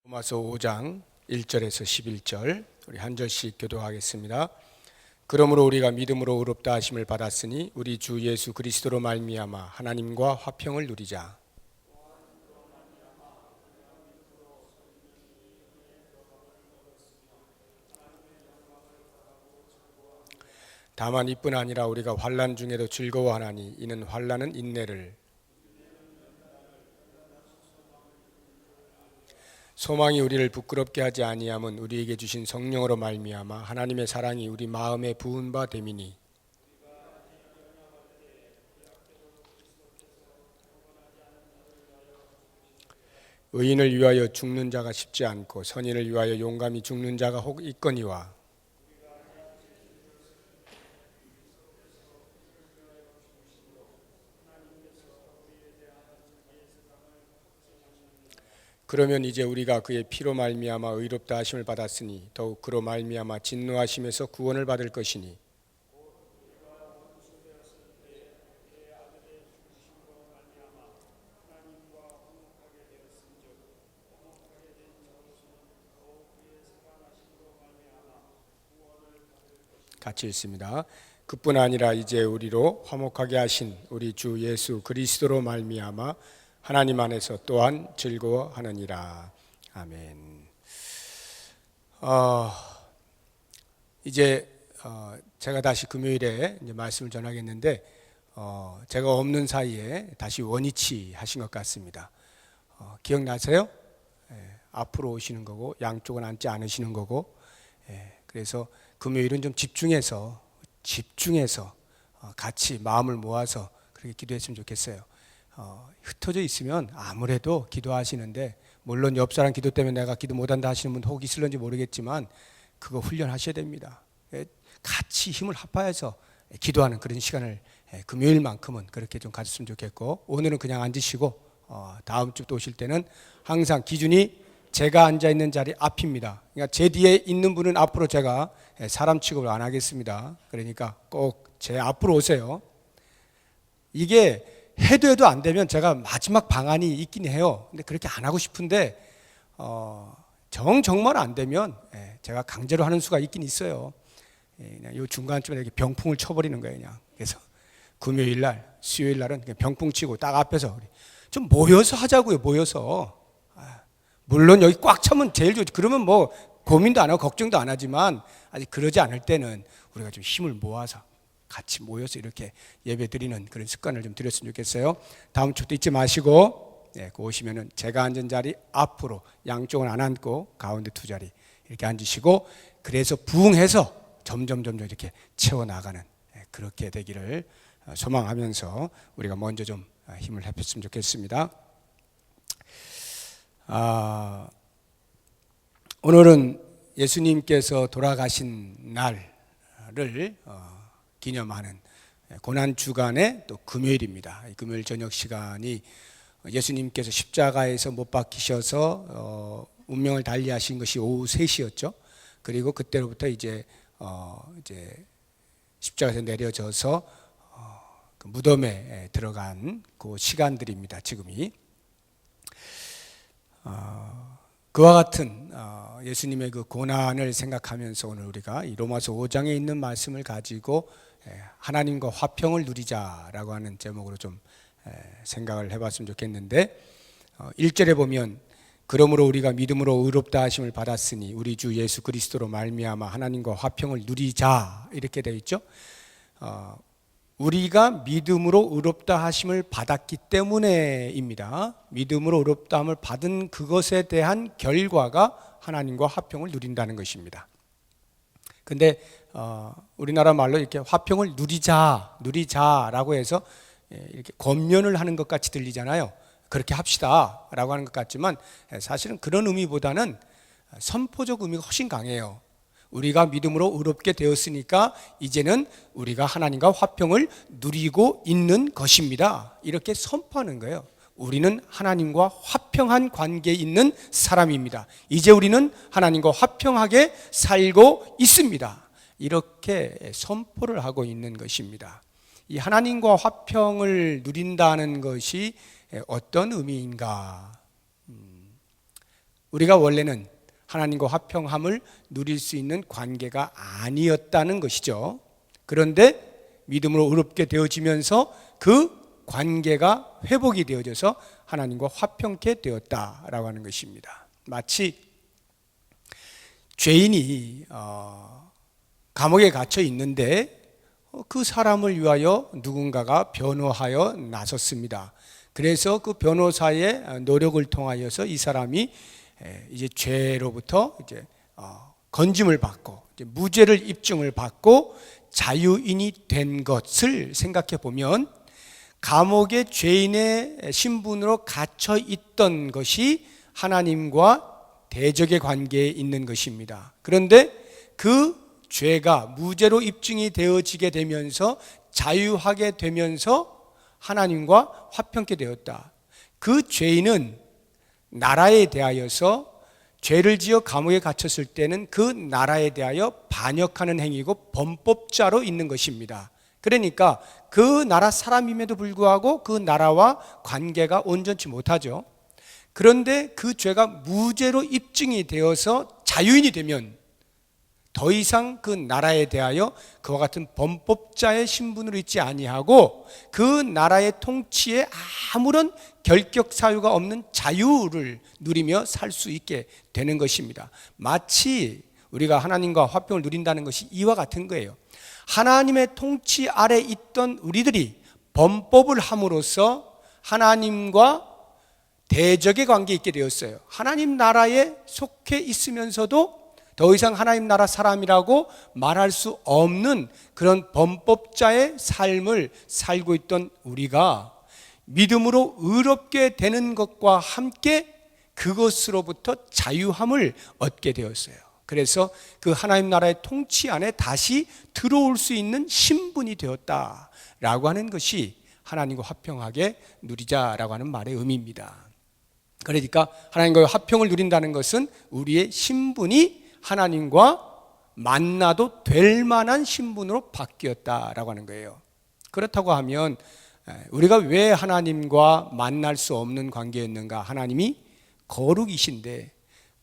로마서 5장 1절에서 11절 우리 한 절씩 교독하겠습니다. 그러므로 우리가 믿음으로 의롭다 하심을 받았으니 우리 주 예수 그리스도로 말미암아 하나님과 화평을 누리자. 다만 이뿐 아니라 우리가 환난 중에도 즐거워하나니 이는 환난은 인내를, 소망이 우리를 부끄럽게 하지 아니함은 우리에게 주신 성령으로 말미암아 하나님의 사랑이 우리 마음에 부은 바 됨이니, 의인을 위하여 죽는 자가 쉽지 않고 선인을 위하여 용감히 죽는 자가 혹 있거니와, 그러면 이제 우리가 그의 피로 말미암아 의롭다 하심을 받았으니 더욱 그로 말미암아 진노하심에서 구원을 받을 것이니, 같이 읽습니다. 그뿐 아니라 이제 우리로 화목하게 하신 우리 주 예수 그리스도로 말미암아 하나님 안에서 또한 즐거워하느니라. 아멘. 이제 제가 다시 금요일에 이제 말씀을 전하겠는데 제가 없는 사이에 다시 원위치 하신 것 같습니다. 기억나세요? 앞으로 오시는 거고 양쪽은 앉지 않으시는 거고, 그래서 금요일은 좀 집중해서 같이 마음을 모아서 그렇게 기도했으면 좋겠어요. 흩어져 있으면 아무래도 기도하시는데, 물론 옆 사람 기도 때문에 내가 기도 못한다 하시는 분 혹 있을런지 모르겠지만 그거 훈련하셔야 됩니다. 같이 힘을 합하여서 기도하는 그런 시간을 금요일만큼은 그렇게 좀 가졌으면 좋겠고, 오늘은 그냥 앉으시고 다음 주 또 오실 때는 항상 기준이 제가 앉아있는 자리 앞입니다. 그러니까 제 뒤에 있는 분은 앞으로 제가 사람 취급을 안 하겠습니다. 그러니까 꼭 제 앞으로 오세요. 이게 해도 안 되면 제가 마지막 방안이 있긴 해요. 근데 그렇게 안 하고 싶은데 정말 안 되면 제가 강제로 하는 수가 있긴 있어요. 그냥 요 중간쯤에 이렇게 병풍을 쳐버리는 거예요. 그냥. 그래서 금요일 날, 수요일 날은 그냥 병풍 치고 딱 앞에서 좀 모여서 하자고요. 모여서. 물론 여기 꽉 차면 제일 좋지. 그러면 뭐 고민도 안 하고 걱정도 안 하지만, 아직 그러지 않을 때는 우리가 좀 힘을 모아서 같이 모여서 이렇게 예배 드리는 그런 습관을 좀 들였으면 좋겠어요. 다음 주도 잊지 마시고, 그 오시면은 제가 앉은 자리 앞으로, 양쪽은 안 앉고 가운데 두 자리 이렇게 앉으시고, 그래서 부흥해서 점점 이렇게 채워나가는 그렇게 되기를 소망하면서 우리가 먼저 좀 힘을 합했으면 좋겠습니다. 오늘은 예수님께서 돌아가신 날을 기념하는 고난주간의 또 금요일입니다. 금요일 저녁 시간이 예수님께서 십자가에서 못 박히셔서 운명을 달리하신 것이 오후 3시였죠. 그리고 그때로부터 이제 십자가에서 내려져서 그 무덤에 들어간 그 시간들입니다. 지금이 그와 같은 예수님의 그 고난을 생각하면서 오늘 우리가 이 로마서 5장에 있는 말씀을 가지고 하나님과 화평을 누리자라고 하는 제목으로 좀 생각을 해봤으면 좋겠는데, 1절에 보면 그러므로 우리가 믿음으로 의롭다 하심을 받았으니 우리 주 예수 그리스도로 말미암아 하나님과 화평을 누리자 이렇게 되어 있죠. 우리가 믿음으로 의롭다 하심을 받았기 때문에입니다. 믿음으로 의롭다함을 받은 그것에 대한 결과가 하나님과 화평을 누린다는 것입니다. 근데 우리나라 말로 이렇게 화평을 누리자라고 해서 이렇게 권면을 하는 것 같이 들리잖아요. 그렇게 합시다라고 하는 것 같지만 사실은 그런 의미보다는 선포적 의미가 훨씬 강해요. 우리가 믿음으로 의롭게 되었으니까 이제는 우리가 하나님과 화평을 누리고 있는 것입니다. 이렇게 선포하는 거예요. 우리는 하나님과 화평한 관계에 있는 사람입니다. 이제 우리는 하나님과 화평하게 살고 있습니다. 이렇게 선포를 하고 있는 것입니다. 이 하나님과 화평을 누린다는 것이 어떤 의미인가? 우리가 원래는 하나님과 화평함을 누릴 수 있는 관계가 아니었다는 것이죠. 그런데 믿음으로 의롭게 되어지면서 그 관계가 회복이 되어져서 하나님과 화평케 되었다라고 하는 것입니다. 마치 죄인이 감옥에 갇혀 있는데 그 사람을 위하여 누군가가 변호하여 나섰습니다. 그래서 그 변호사의 노력을 통하여서 이 사람이 이제 죄로부터 이제 건짐을 받고 이제 무죄를 입증을 받고 자유인이 된 것을 생각해 보면 감옥에 죄인의 신분으로 갇혀 있던 것이 하나님과 대적의 관계에 있는 것입니다. 그런데 그 죄가 무죄로 입증이 되어지게 되면서 자유하게 되면서 하나님과 화평케 되었다. 그 죄인은 나라에 대하여서 죄를 지어 감옥에 갇혔을 때는 그 나라에 대하여 반역하는 행위고 범법자로 있는 것입니다. 그러니까 그 나라 사람임에도 불구하고 그 나라와 관계가 온전치 못하죠. 그런데 그 죄가 무죄로 입증이 되어서 자유인이 되면 더 이상 그 나라에 대하여 그와 같은 범법자의 신분으로 있지 아니하고 그 나라의 통치에 아무런 결격 사유가 없는 자유를 누리며 살 수 있게 되는 것입니다. 마치 우리가 하나님과 화평을 누린다는 것이 이와 같은 거예요. 하나님의 통치 아래 있던 우리들이 범법을 함으로써 하나님과 대적의 관계에 있게 되었어요. 하나님 나라에 속해 있으면서도 더 이상 하나님 나라 사람이라고 말할 수 없는 그런 범법자의 삶을 살고 있던 우리가 믿음으로 의롭게 되는 것과 함께 그것으로부터 자유함을 얻게 되었어요. 그래서 그 하나님 나라의 통치 안에 다시 들어올 수 있는 신분이 되었다라고 하는 것이 하나님과 화평하게 누리자라고 하는 말의 의미입니다. 그러니까 하나님과 화평을 누린다는 것은 우리의 신분이 하나님과 만나도 될 만한 신분으로 바뀌었다라고 하는 거예요. 그렇다고 하면 우리가 왜 하나님과 만날 수 없는 관계였는가? 하나님이 거룩이신데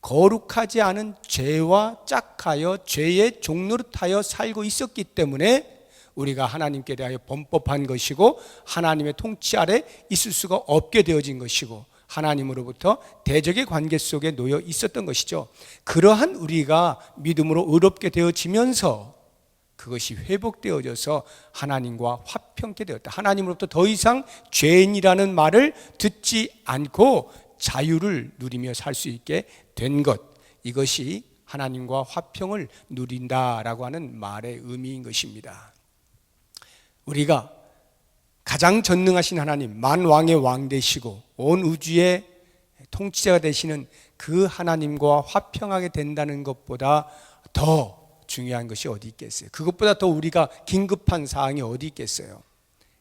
거룩하지 않은 죄와 짝하여 죄의 종노릇하여 살고 있었기 때문에 우리가 하나님께 대하여 범법한 것이고 하나님의 통치 아래 있을 수가 없게 되어진 것이고 하나님으로부터 대적의 관계 속에 놓여 있었던 것이죠. 그러한 우리가 믿음으로 의롭게 되어지면서 그것이 회복되어져서 하나님과 화평케 되었다. 하나님으로부터 더 이상 죄인이라는 말을 듣지 않고 자유를 누리며 살 수 있게 된 것, 이것이 하나님과 화평을 누린다라고 하는 말의 의미인 것입니다. 우리가 가장 전능하신 하나님, 만왕의 왕 되시고 온 우주의 통치자가 되시는 그 하나님과 화평하게 된다는 것보다 더 중요한 것이 어디 있겠어요? 그것보다 더 우리가 긴급한 사항이 어디 있겠어요?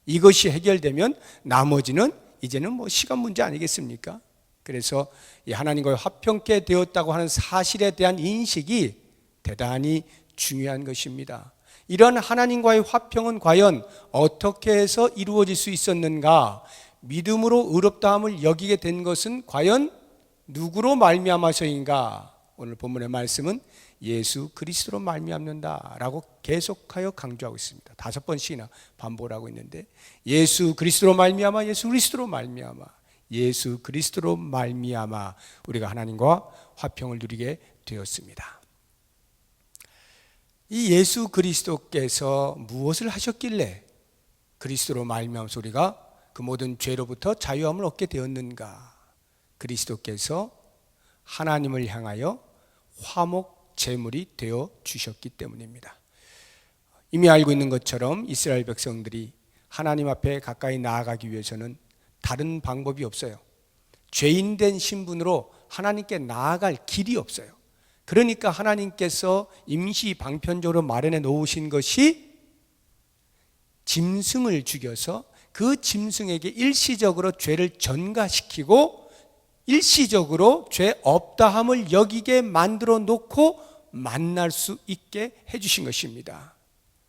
이것이 해결되면 나머지는 이제는 뭐 시간 문제 아니겠습니까? 그래서 이 하나님과 화평케 되었다고 하는 사실에 대한 인식이 대단히 중요한 것입니다. 이런 하나님과의 화평은 과연 어떻게 해서 이루어질 수 있었는가? 믿음으로 의롭다함을 여기게 된 것은 과연 누구로 말미암아서인가? 오늘 본문의 말씀은 예수 그리스도로 말미암는다라고 계속하여 강조하고 있습니다. 5번씩이나 반복을 하고 있는데 예수 그리스도로 말미암아, 예수 그리스도로 말미암아, 예수 그리스도로 말미암아 우리가 하나님과 화평을 누리게 되었습니다. 이 예수 그리스도께서 무엇을 하셨길래 그리스도로 말미암아서 우리가 그 모든 죄로부터 자유함을 얻게 되었는가? 그리스도께서 하나님을 향하여 화목 제물이 되어 주셨기 때문입니다. 이미 알고 있는 것처럼 이스라엘 백성들이 하나님 앞에 가까이 나아가기 위해서는 다른 방법이 없어요. 죄인된 신분으로 하나님께 나아갈 길이 없어요. 그러니까 하나님께서 임시 방편적으로 마련해 놓으신 것이 짐승을 죽여서 그 짐승에게 일시적으로 죄를 전가시키고 일시적으로 죄 없다함을 여기게 만들어 놓고 만날 수 있게 해주신 것입니다.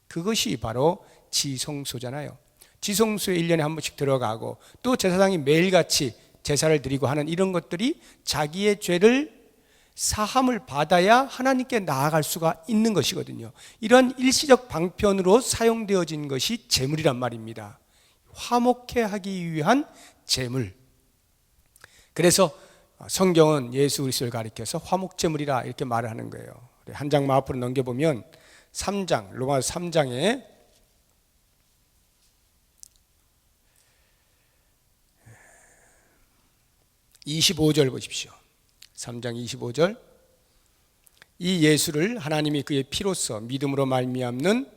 그것이 바로 지성소잖아요. 지성소에 1년에 한 번씩 들어가고 또 제사장이 매일같이 제사를 드리고 하는 이런 것들이 자기의 죄를 사함을 받아야 하나님께 나아갈 수가 있는 것이거든요. 이런 일시적 방편으로 사용되어진 것이 제물이란 말입니다. 화목케 하기 위한 제물. 그래서 성경은 예수 그리스도를 가리켜서 화목제물이라 이렇게 말을 하는 거예요. 한 장만 앞으로 넘겨보면 3장, 로마서 3장에 25절 보십시오. 3장 25절. 이 예수를 하나님이 그의 피로써 믿음으로 말미암는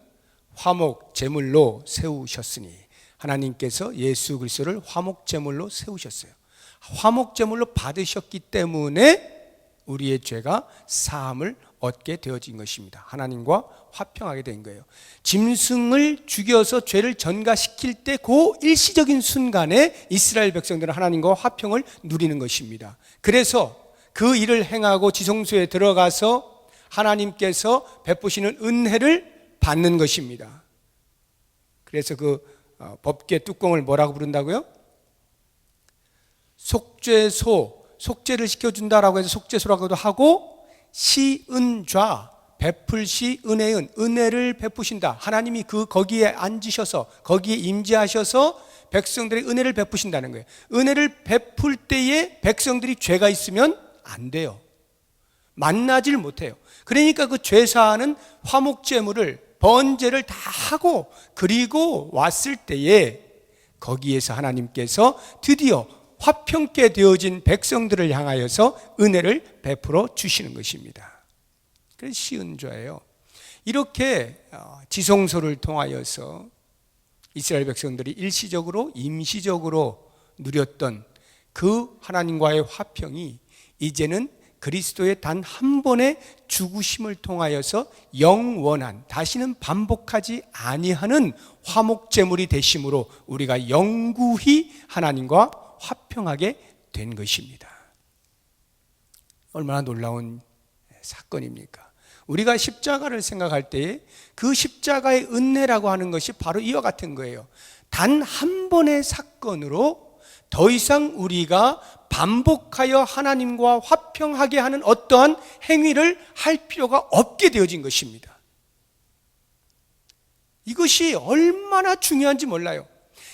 화목 제물로 세우셨으니, 하나님께서 예수 그리스도를 화목 제물로 세우셨어요. 화목 제물로 받으셨기 때문에 우리의 죄가 사함을 얻게 되어진 것입니다. 하나님과 화평하게 된 거예요. 짐승을 죽여서 죄를 전가시킬 때 그 일시적인 순간에 이스라엘 백성들은 하나님과 화평을 누리는 것입니다. 그래서 그 일을 행하고 지성소에 들어가서 하나님께서 베푸시는 은혜를 받는 것입니다. 그래서 그 법궤 뚜껑을 뭐라고 부른다고요? 속죄소, 속죄를 시켜준다라고 해서 속죄소라고도 하고, 시은좌, 베풀시 은혜은, 은혜를 베푸신다. 하나님이 거기에 앉으셔서, 거기에 임재하셔서 백성들의 은혜를 베푸신다는 거예요. 은혜를 베풀 때에 백성들이 죄가 있으면 안 돼요. 만나질 못해요. 그러니까 그 죄사하는 화목제물을, 번제를 다 하고 그리고 왔을 때에 거기에서 하나님께서 드디어 화평케 되어진 백성들을 향하여서 은혜를 베풀어 주시는 것입니다. 그래서 시은좌예요. 이렇게 지성소를 통하여서 이스라엘 백성들이 일시적으로, 임시적으로 누렸던 그 하나님과의 화평이 이제는 그리스도의 단 한 번의 죽으심을 통하여서 영원한, 다시는 반복하지 아니하는 화목제물이 되심으로 우리가 영구히 하나님과 화평하게 된 것입니다. 얼마나 놀라운 사건입니까? 우리가 십자가를 생각할 때에 그 십자가의 은혜라고 하는 것이 바로 이와 같은 거예요. 단 한 번의 사건으로 더 이상 우리가 반복하여 하나님과 화평하게 하는 어떠한 행위를 할 필요가 없게 되어진 것입니다. 이것이 얼마나 중요한지 몰라요.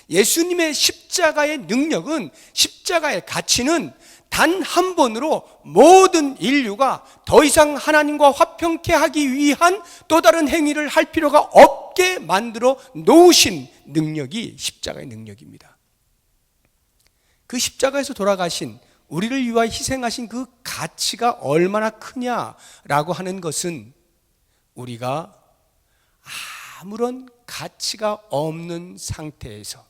예수님의 십자가의 능력은, 십자가의 가치는 단 한 번으로 모든 인류가 더 이상 하나님과 화평케 하기 위한 또 다른 행위를 할 필요가 없게 만들어 놓으신 능력이 십자가의 능력입니다. 그 십자가에서 돌아가신, 우리를 위하여 희생하신 그 가치가 얼마나 크냐라고 하는 것은 우리가 아무런 가치가 없는 상태에서,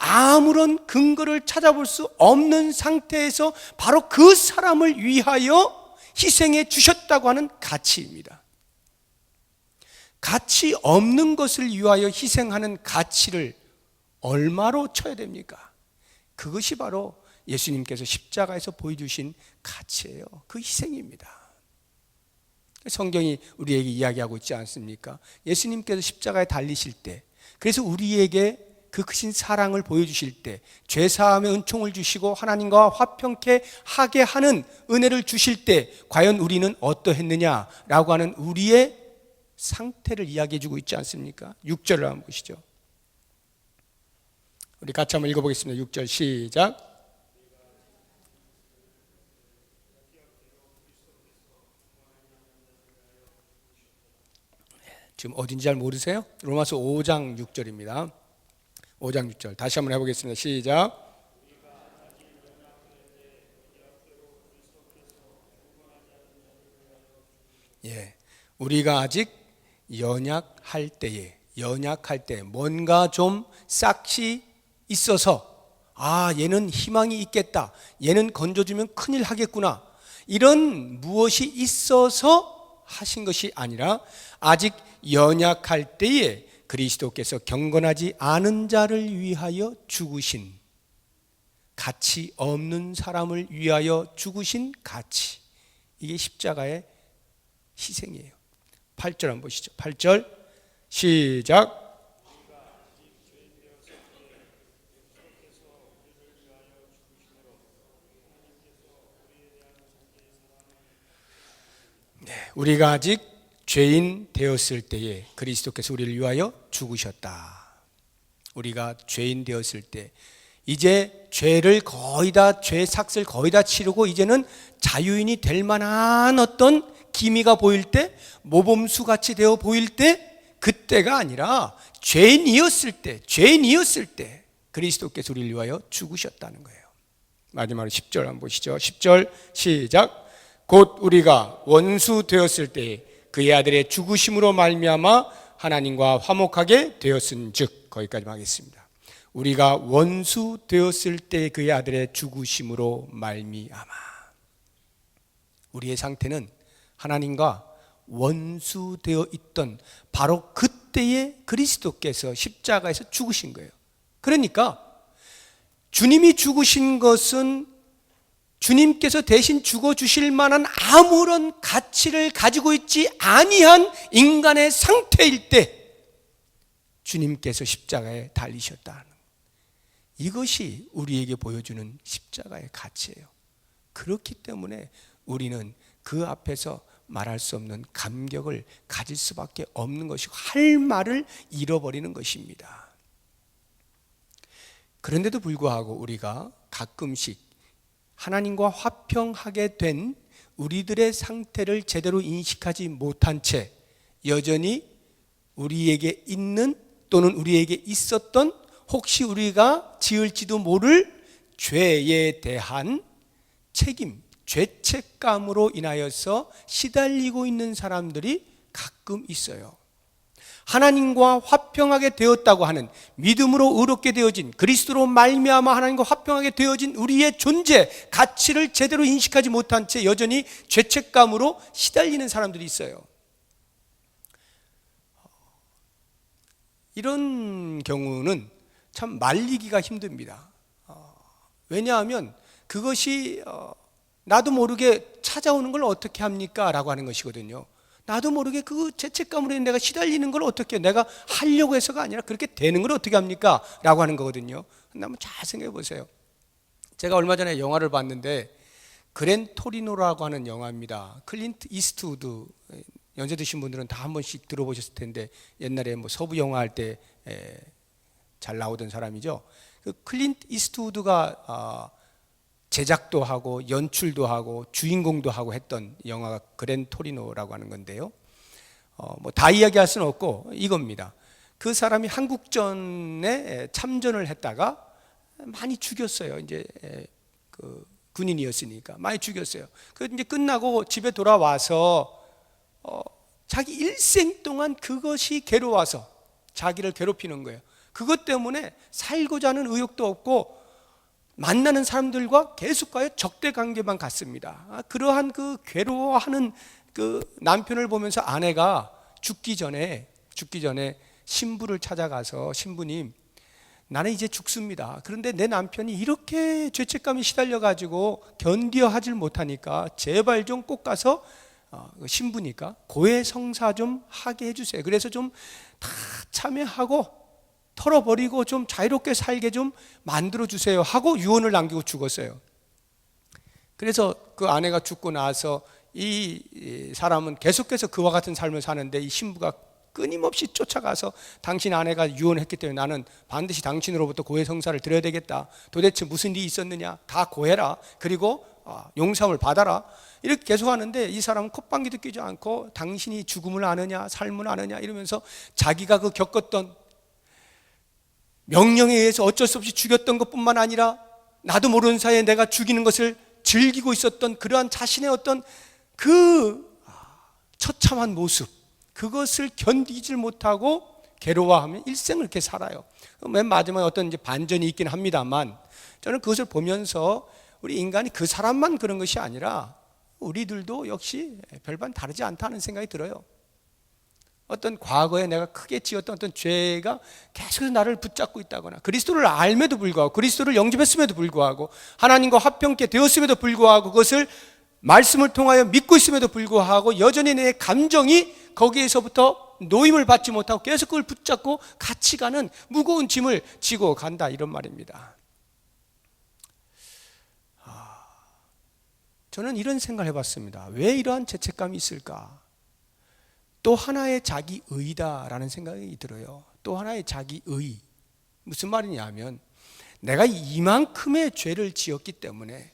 아무런 근거를 찾아볼 수 없는 상태에서 바로 그 사람을 위하여 희생해 주셨다고 하는 가치입니다. 가치 없는 것을 위하여 희생하는 가치를 얼마로 쳐야 됩니까? 그것이 바로 예수님께서 십자가에서 보여주신 가치예요. 그 희생입니다. 성경이 우리에게 이야기하고 있지 않습니까? 예수님께서 십자가에 달리실 때, 그래서 우리에게 그 크신 사랑을 보여주실 때, 죄사함의 은총을 주시고 하나님과 화평케 하게 하는 은혜를 주실 때 과연 우리는 어떠했느냐라고 하는 우리의 상태를 이야기해 주고 있지 않습니까? 6절을 한번 보시죠. 우리 같이 한번 읽어보겠습니다. 6절 시작. 지금 어딘지 잘 모르세요? 로마서 5장 6절입니다. 5장 6절 다시 한번 해보겠습니다. 시작. 예, 우리가 아직 연약할 때에 뭔가 좀 싹시 있어서, 얘는 희망이 있겠다, 얘는 건져주면 큰일 하겠구나, 이런 무엇이 있어서 하신 것이 아니라 아직 연약할 때에 그리스도께서 경건하지 않은 자를 위하여 죽으신, 가치 없는 사람을 위하여 죽으신 가치, 이게 십자가의 희생이에요. 8절 한번 보시죠. 8절 시작. 우리가 아직 죄인 되었을 때에 그리스도께서 우리를 위하여 죽으셨다. 우리가 죄인 되었을 때 이제 죄를 거의 다, 죄 삭을 거의 다 치르고 이제는 자유인이 될 만한 어떤 기미가 보일 때, 모범수 같이 되어 보일 때, 그때가 아니라 죄인이었을 때 그리스도께서 우리를 위하여 죽으셨다는 거예요. 마지막으로 10절 한번 보시죠. 10절 시작. 곧 우리가 원수 되었을 때 그의 아들의 죽으심으로 말미암아 하나님과 화목하게 되었은즉, 거기까지만 하겠습니다. 우리가 원수 되었을 때 그의 아들의 죽으심으로 말미암아. 우리의 상태는 하나님과 원수되어 있던 바로 그때에 그리스도께서 십자가에서 죽으신 거예요. 그러니까 주님이 죽으신 것은 주님께서 대신 죽어주실 만한 아무런 가치를 가지고 있지 아니한 인간의 상태일 때 주님께서 십자가에 달리셨다는, 이것이 우리에게 보여주는 십자가의 가치예요. 그렇기 때문에 우리는 그 앞에서 말할 수 없는 감격을 가질 수밖에 없는 것이고 할 말을 잃어버리는 것입니다. 그런데도 불구하고 우리가 가끔씩 하나님과 화평하게 된 우리들의 상태를 제대로 인식하지 못한 채 여전히 우리에게 있는 또는 우리에게 있었던 혹시 우리가 지을지도 모를 죄에 대한 책임, 죄책감으로 인하여서 시달리고 있는 사람들이 가끔 있어요. 하나님과 화평하게 되었다고 하는, 믿음으로 의롭게 되어진, 그리스도로 말미암아 하나님과 화평하게 되어진 우리의 존재, 가치를 제대로 인식하지 못한 채 여전히 죄책감으로 시달리는 사람들이 있어요. 이런 경우는 참 말리기가 힘듭니다. 왜냐하면 그것이 나도 모르게 찾아오는 걸 어떻게 합니까? 라고 하는 것이거든요. 나도 모르게 그 죄책감으로 내가 시달리는 걸 어떻게, 내가 하려고 해서가 아니라 그렇게 되는 걸 어떻게 합니까? 라고 하는 거거든요. 근데 한번 잘 생각해 보세요. 제가 얼마 전에 영화를 봤는데 그랜 토리노라고 하는 영화입니다. 클린트 이스트우드, 연세 드신 분들은 다 한 번씩 들어보셨을 텐데 옛날에 뭐 서부 영화 할 때 잘 나오던 사람이죠. 그 클린트 이스트우드가 제작도 하고 연출도 하고 주인공도 하고 했던 영화가 그랜 토리노라고 하는 건데요. 뭐 다 이야기할 수는 없고 이겁니다. 그 사람이 한국전에 참전을 했다가 많이 죽였어요. 이제 그 군인이었으니까 많이 죽였어요. 그 이제 끝나고 집에 돌아와서 자기 일생 동안 그것이 괴로워서 자기를 괴롭히는 거예요. 그것 때문에 살고자 하는 의욕도 없고 만나는 사람들과 계속과의 적대 관계만 갖습니다. 그러한 그 괴로워하는 그 남편을 보면서 아내가 죽기 전에 신부를 찾아가서, 신부님, 나는 이제 죽습니다. 그런데 내 남편이 이렇게 죄책감이 시달려가지고 견뎌 하질 못하니까 제발 좀 꼭 가서 신부니까 고해성사 좀 하게 해주세요. 그래서 좀 다 참여하고 털어버리고 좀 자유롭게 살게 좀 만들어주세요 하고 유언을 남기고 죽었어요. 그래서 그 아내가 죽고 나서 이 사람은 계속해서 그와 같은 삶을 사는데 이 신부가 끊임없이 쫓아가서 당신 아내가 유언했기 때문에 나는 반드시 당신으로부터 고해성사를 드려야 되겠다. 도대체 무슨 일이 있었느냐? 다 고해라. 그리고 용서를 받아라. 이렇게 계속 하는데 이 사람은 콧방귀도 뀌지 않고 당신이 죽음을 아느냐 삶을 아느냐 이러면서 자기가 그 겪었던 명령에 의해서 어쩔 수 없이 죽였던 것뿐만 아니라 나도 모르는 사이에 내가 죽이는 것을 즐기고 있었던 그러한 자신의 어떤 그 처참한 모습, 그것을 견디질 못하고 괴로워하며 일생을 이렇게 살아요. 맨 마지막에 어떤 이제 반전이 있긴 합니다만 저는 그것을 보면서 우리 인간이 그 사람만 그런 것이 아니라 우리들도 역시 별반 다르지 않다는 생각이 들어요. 어떤 과거에 내가 크게 지었던 어떤 죄가 계속해서 나를 붙잡고 있다거나 그리스도를 알면도 불구하고 그리스도를 영접했음에도 불구하고 하나님과 화평케 되었음에도 불구하고 그것을 말씀을 통하여 믿고 있음에도 불구하고 여전히 내 감정이 거기에서부터 노임을 받지 못하고 계속 그걸 붙잡고 같이 가는 무거운 짐을 지고 간다, 이런 말입니다. 저는 이런 생각을 해봤습니다. 왜 이러한 죄책감이 있을까? 또 하나의 자기의다라는 생각이 들어요. 또 하나의 자기의. 무슨 말이냐면 내가 이만큼의 죄를 지었기 때문에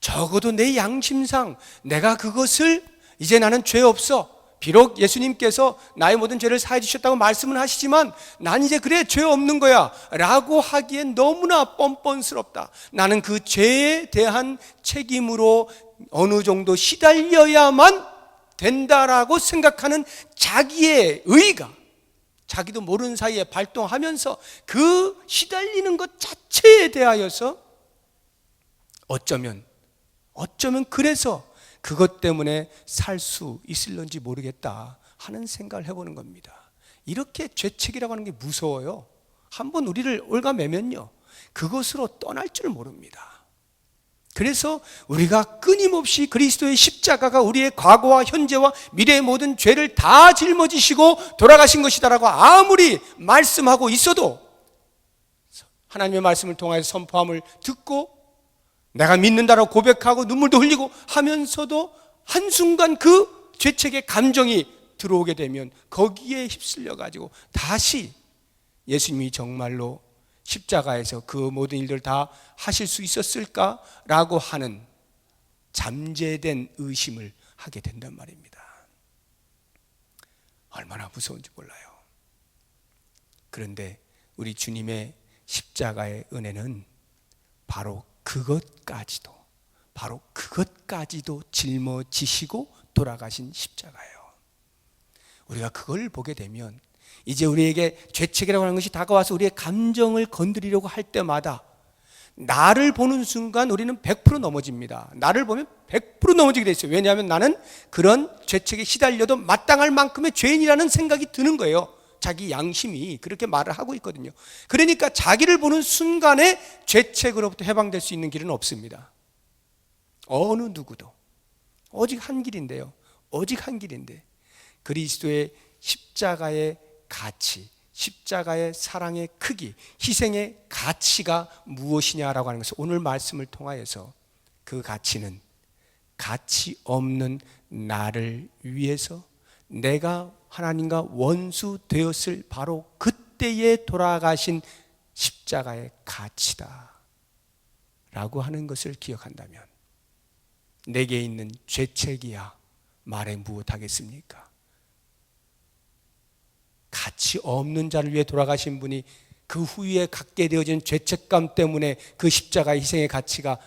적어도 내 양심상 내가 그것을 이제 나는 죄 없어. 비록 예수님께서 나의 모든 죄를 사해 주셨다고 말씀은 하시지만 난 이제 그래 죄 없는 거야 라고 하기엔 너무나 뻔뻔스럽다. 나는 그 죄에 대한 책임으로 어느 정도 시달려야만 된다라고 생각하는 자기의 의가 자기도 모르는 사이에 발동하면서 그 시달리는 것 자체에 대하여서 어쩌면 그래서 그것 때문에 살 수 있을런지 모르겠다 하는 생각을 해보는 겁니다. 이렇게 죄책이라고 하는 게 무서워요. 한번 우리를 올가매면요 그것으로 떠날 줄 모릅니다. 그래서 우리가 끊임없이 그리스도의 십자가가 우리의 과거와 현재와 미래의 모든 죄를 다 짊어지시고 돌아가신 것이다라고 아무리 말씀하고 있어도 하나님의 말씀을 통하여서 선포함을 듣고 내가 믿는다라고 고백하고 눈물도 흘리고 하면서도 한순간 그 죄책의 감정이 들어오게 되면 거기에 휩쓸려 가지고 다시 예수님이 정말로 십자가에서 그 모든 일들을 다 하실 수 있었을까라고 하는 잠재된 의심을 하게 된단 말입니다. 얼마나 무서운지 몰라요. 그런데 우리 주님의 십자가의 은혜는 바로 그것까지도 짊어지시고 돌아가신 십자가예요. 우리가 그걸 보게 되면 이제 우리에게 죄책이라고 하는 것이 다가와서 우리의 감정을 건드리려고 할 때마다 나를 보는 순간 우리는 100% 넘어집니다. 나를 보면 100% 넘어지게 돼 있어요. 왜냐하면 나는 그런 죄책에 시달려도 마땅할 만큼의 죄인이라는 생각이 드는 거예요. 자기 양심이 그렇게 말을 하고 있거든요. 그러니까 자기를 보는 순간에 죄책으로부터 해방될 수 있는 길은 없습니다. 어느 누구도. 오직 한 길인데요. 오직 한 길인데 그리스도의 십자가의 가치, 십자가의 사랑의 크기, 희생의 가치가 무엇이냐라고 하는 것을 오늘 말씀을 통하여서 그 가치는 가치 없는 나를 위해서 내가 하나님과 원수 되었을 바로 그때에 돌아가신 십자가의 가치다 라고 하는 것을 기억한다면 내게 있는 죄책이야 말해 무엇하겠습니까? 가치 없는 자를 위해 돌아가신 분이 그 후에 갖게 되어진 죄책감 때문에 그 십자가의 희생의 가치가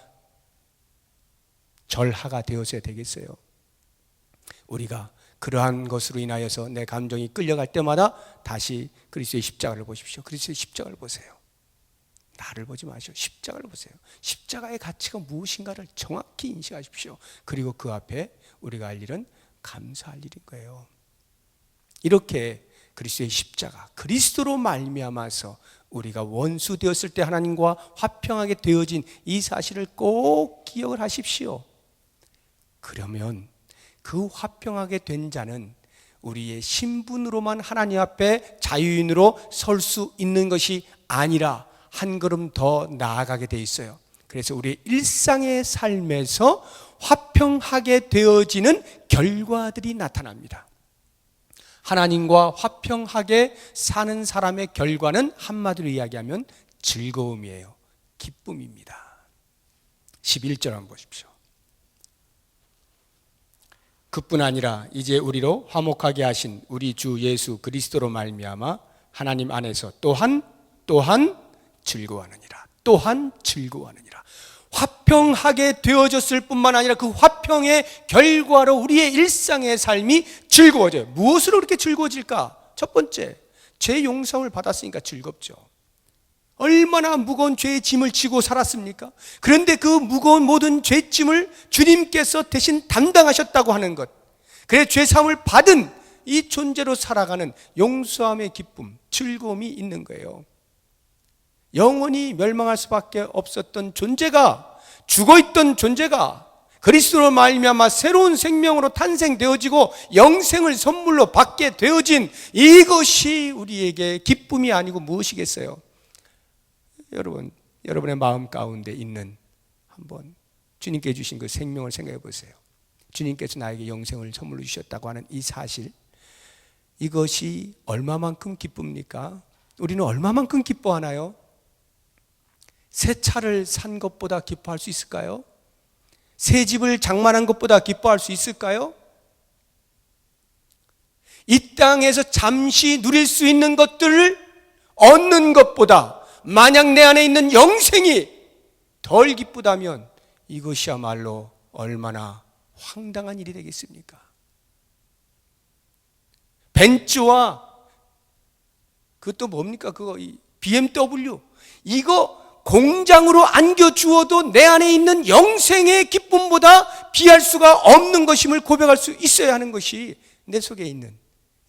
절하가 되어서야 되겠어요. 우리가 그러한 것으로 인하여서 내 감정이 끌려갈 때마다 다시 그리스도의 십자가를 보십시오. 그리스도의 십자가를 보세요. 나를 보지 마시오. 십자가를 보세요. 십자가의 가치가 무엇인가를 정확히 인식하십시오. 그리고 그 앞에 우리가 할 일은 감사할 일인 거예요. 이렇게 그리스도의 십자가, 그리스도로 말미암아서 우리가 원수 되었을 때 하나님과 화평하게 되어진 이 사실을 꼭 기억을 하십시오. 그러면 그 화평하게 된 자는 우리의 신분으로만 하나님 앞에 자유인으로 설 수 있는 것이 아니라 한 걸음 더 나아가게 돼 있어요. 그래서 우리의 일상의 삶에서 화평하게 되어지는 결과들이 나타납니다. 하나님과 화평하게 사는 사람의 결과는 한마디로 이야기하면 즐거움이에요. 기쁨입니다. 11절 한번 보십시오. 그뿐 아니라 이제 우리로 화목하게 하신 우리 주 예수 그리스도로 말미암아 하나님 안에서 또한 즐거워하느니라. 또한 즐거워하느니라. 화평하게 되어졌을 뿐만 아니라 그 화평의 결과로 우리의 일상의 삶이 즐거워져요. 무엇으로 그렇게 즐거워질까? 첫 번째, 죄 용서를 받았으니까 즐겁죠. 얼마나 무거운 죄의 짐을 지고 살았습니까? 그런데 그 무거운 모든 죄짐을 주님께서 대신 담당하셨다고 하는 것, 그래 죄사함을 받은 이 존재로 살아가는 용서함의 기쁨, 즐거움이 있는 거예요. 영원히 멸망할 수밖에 없었던 존재가, 죽어있던 존재가 그리스도로 말미암아 새로운 생명으로 탄생되어지고 영생을 선물로 받게 되어진 이것이 우리에게 기쁨이 아니고 무엇이겠어요? 여러분, 여러분의 마음 가운데 있는 한번 주님께 주신 그 생명을 생각해 보세요. 주님께서 나에게 영생을 선물로 주셨다고 하는 이 사실, 이것이 얼마만큼 기쁩니까? 우리는 얼마만큼 기뻐하나요? 새 차를 산 것보다 기뻐할 수 있을까요? 새 집을 장만한 것보다 기뻐할 수 있을까요? 이 땅에서 잠시 누릴 수 있는 것들을 얻는 것보다 만약 내 안에 있는 영생이 덜 기쁘다면 이것이야말로 얼마나 황당한 일이 되겠습니까? 벤츠와 그것도 뭡니까? 그거 BMW 이거 공장으로 안겨주어도 내 안에 있는 영생의 기쁨보다 비할 수가 없는 것임을 고백할 수 있어야 하는 것이 내 속에 있는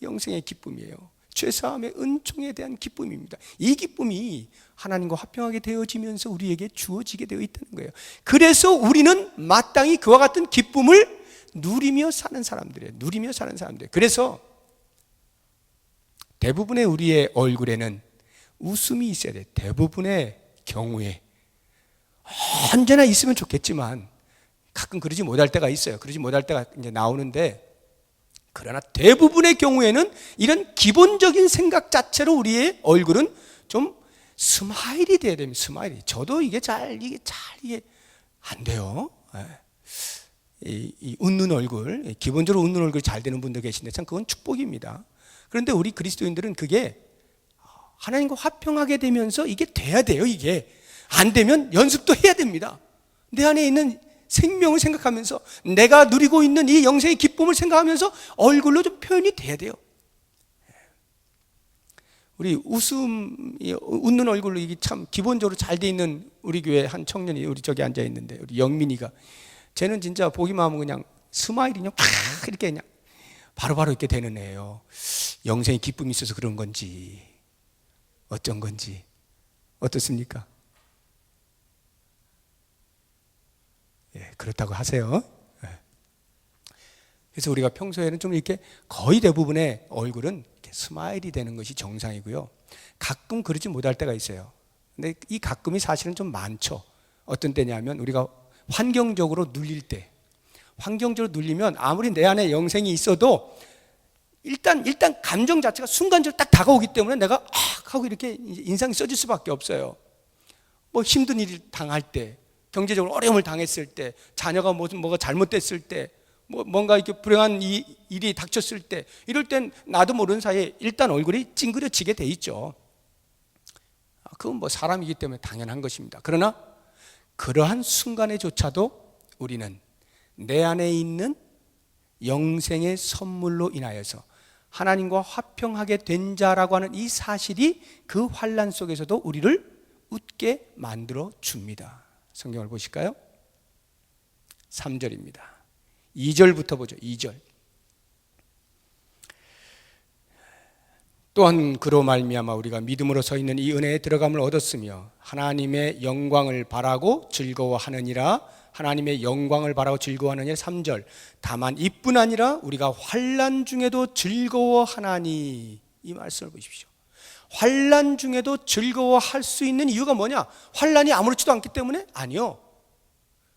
영생의 기쁨이에요. 죄사함의 은총에 대한 기쁨입니다. 이 기쁨이 하나님과 화평하게 되어지면서 우리에게 주어지게 되어 있다는 거예요. 그래서 우리는 마땅히 그와 같은 기쁨을 누리며 사는 사람들이에요. 누리며 사는 사람들. 그래서 대부분의 우리의 얼굴에는 웃음이 있어야 돼. 대부분의 경우에 언제나 있으면 좋겠지만 가끔 그러지 못할 때가 있어요. 그러지 못할 때가 이제 나오는데, 그러나 대부분의 경우에는 이런 기본적인 생각 자체로 우리의 얼굴은 좀 스마일이 돼야 됩니다. 스마일이. 저도 이게 안 돼요. 이 웃는 얼굴, 기본적으로 웃는 얼굴이 잘 되는 분들 계신데 참 그건 축복입니다. 그런데 우리 그리스도인들은 그게 하나님과 화평하게 되면서 이게 돼야 돼요. 이게 안 되면 연습도 해야 됩니다. 내 안에 있는 생명을 생각하면서 내가 누리고 있는 이 영생의 기쁨을 생각하면서 얼굴로 좀 표현이 돼야 돼요. 우리 웃는 얼굴로 이게 참 기본적으로 잘 돼 있는 우리 교회 한 청년이 우리 저기 앉아 있는데, 우리 영민이가, 쟤는 진짜 보기만 하면 그냥 스마일이 그냥 팍 이렇게 그냥 바로바로 이렇게 되는 애예요. 영생의 기쁨이 있어서 그런 건지 어쩐 건지 어떻습니까? 예, 그렇다고 하세요. 예. 그래서 우리가 평소에는 좀 이렇게 거의 대부분의 얼굴은 이렇게 스마일이 되는 것이 정상이고요. 가끔 그러지 못할 때가 있어요. 근데 이 가끔이 사실은 좀 많죠. 어떤 때냐면 우리가 환경적으로 눌릴 때, 환경적으로 눌리면 아무리 내 안에 영생이 있어도 일단 감정 자체가 순간적으로 딱 다가오기 때문에 내가 하고 이렇게 인상이 써질 수밖에 없어요. 뭐 힘든 일을 당할 때, 경제적으로 어려움을 당했을 때, 자녀가 뭐가 잘못됐을 때, 뭔가 이렇게 불행한 일이 닥쳤을 때, 이럴 땐 나도 모르는 사이에 일단 얼굴이 찡그려지게 돼 있죠. 그건 뭐 사람이기 때문에 당연한 것입니다. 그러나 그러한 순간에조차도 우리는 내 안에 있는 영생의 선물로 인하여서 하나님과 화평하게 된 자라고 하는 이 사실이 그 환난 속에서도 우리를 웃게 만들어 줍니다. 성경을 보실까요? 3절입니다. 2절부터 보죠. 2절. 또한 그로 말미암아 우리가 믿음으로 서 있는 이 은혜에 들어감을 얻었으며 하나님의 영광을 바라고 즐거워하느니라. 하나님의 영광을 바라고 즐거워하느니라. 3절. 다만 이뿐 아니라 우리가 환난 중에도 즐거워하나니. 이 말씀을 보십시오. 환난 중에도 즐거워할 수 있는 이유가 뭐냐? 환난이 아무렇지도 않기 때문에? 아니요.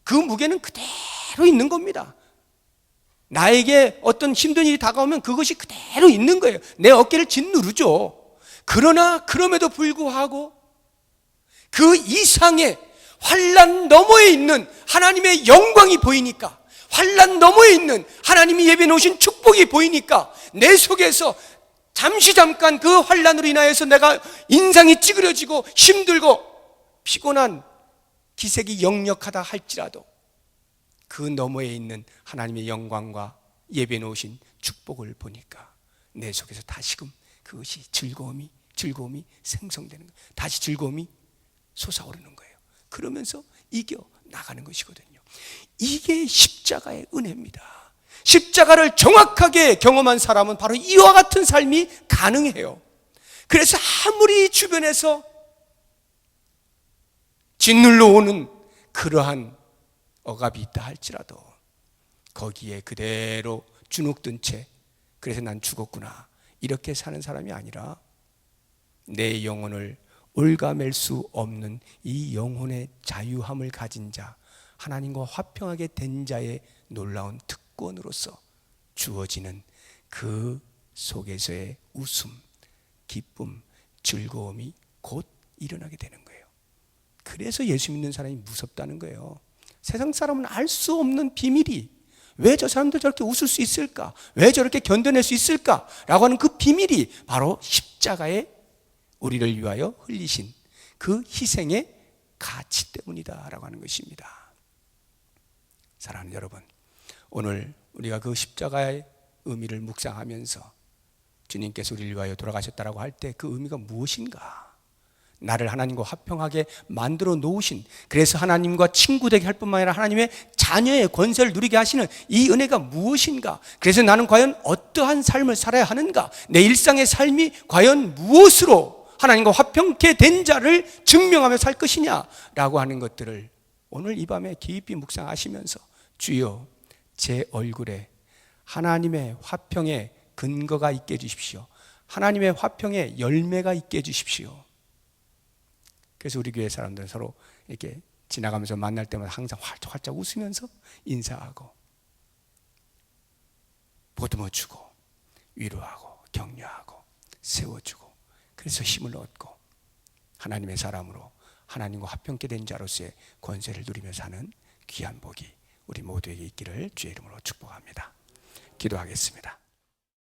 그 무게는 그대로 있는 겁니다. 나에게 어떤 힘든 일이 다가오면 그것이 그대로 있는 거예요. 내 어깨를 짓누르죠. 그러나 그럼에도 불구하고 그 이상의 환난 너머에 있는 하나님의 영광이 보이니까, 환난 너머에 있는 하나님이 예비해 놓으신 축복이 보이니까 내 속에서 잠깐 그 환난으로 인하여서 내가 인상이 찌그러지고 힘들고 피곤한 기색이 역력하다 할지라도 그 너머에 있는 하나님의 영광과 예배해 놓으신 축복을 보니까 내 속에서 다시금 그것이 즐거움이 생성되는 거예요. 다시 즐거움이 솟아오르는 거예요. 그러면서 이겨 나가는 것이거든요. 이게 십자가의 은혜입니다. 십자가를 정확하게 경험한 사람은 바로 이와 같은 삶이 가능해요. 그래서 아무리 주변에서 짓눌러 오는 그러한 억압이 있다 할지라도 거기에 그대로 주눅든 채, 그래서 난 죽었구나, 이렇게 사는 사람이 아니라 내 영혼을 올가맬 수 없는 이 영혼의 자유함을 가진 자, 하나님과 화평하게 된 자의 놀라운 특권으로서 주어지는 그 속에서의 웃음, 기쁨, 즐거움이 곧 일어나게 되는 거예요. 그래서 예수 믿는 사람이 무섭다는 거예요. 세상 사람은 알 수 없는 비밀이, 왜 저 사람들 저렇게 웃을 수 있을까? 왜 저렇게 견뎌낼 수 있을까? 라고 하는 그 비밀이 바로 십자가에 우리를 위하여 흘리신 그 희생의 가치 때문이다 라고 하는 것입니다. 사랑하는 여러분, 오늘 우리가 그 십자가의 의미를 묵상하면서 주님께서 우리를 위하여 돌아가셨다라고 할 때 그 의미가 무엇인가? 나를 하나님과 화평하게 만들어 놓으신, 그래서 하나님과 친구 되게 할 뿐만 아니라 하나님의 자녀의 권세를 누리게 하시는 이 은혜가 무엇인가? 그래서 나는 과연 어떠한 삶을 살아야 하는가? 내 일상의 삶이 과연 무엇으로 하나님과 화평케 된 자를 증명하며 살 것이냐? 라고 하는 것들을 오늘 이 밤에 깊이 묵상하시면서 주여, 제 얼굴에 하나님의 화평의 근거가 있게 해주십시오. 하나님의 화평의 열매가 있게 해주십시오. 그래서 우리 교회 사람들은 서로 이렇게 지나가면서 만날 때마다 항상 활짝 웃으면서 인사하고 보듬어주고 위로하고 격려하고 세워주고, 그래서 힘을 얻고 하나님의 사람으로 하나님과 화평케 된 자로서의 권세를 누리며 사는 귀한 복이 우리 모두에게 있기를 주의 이름으로 축복합니다. 기도하겠습니다.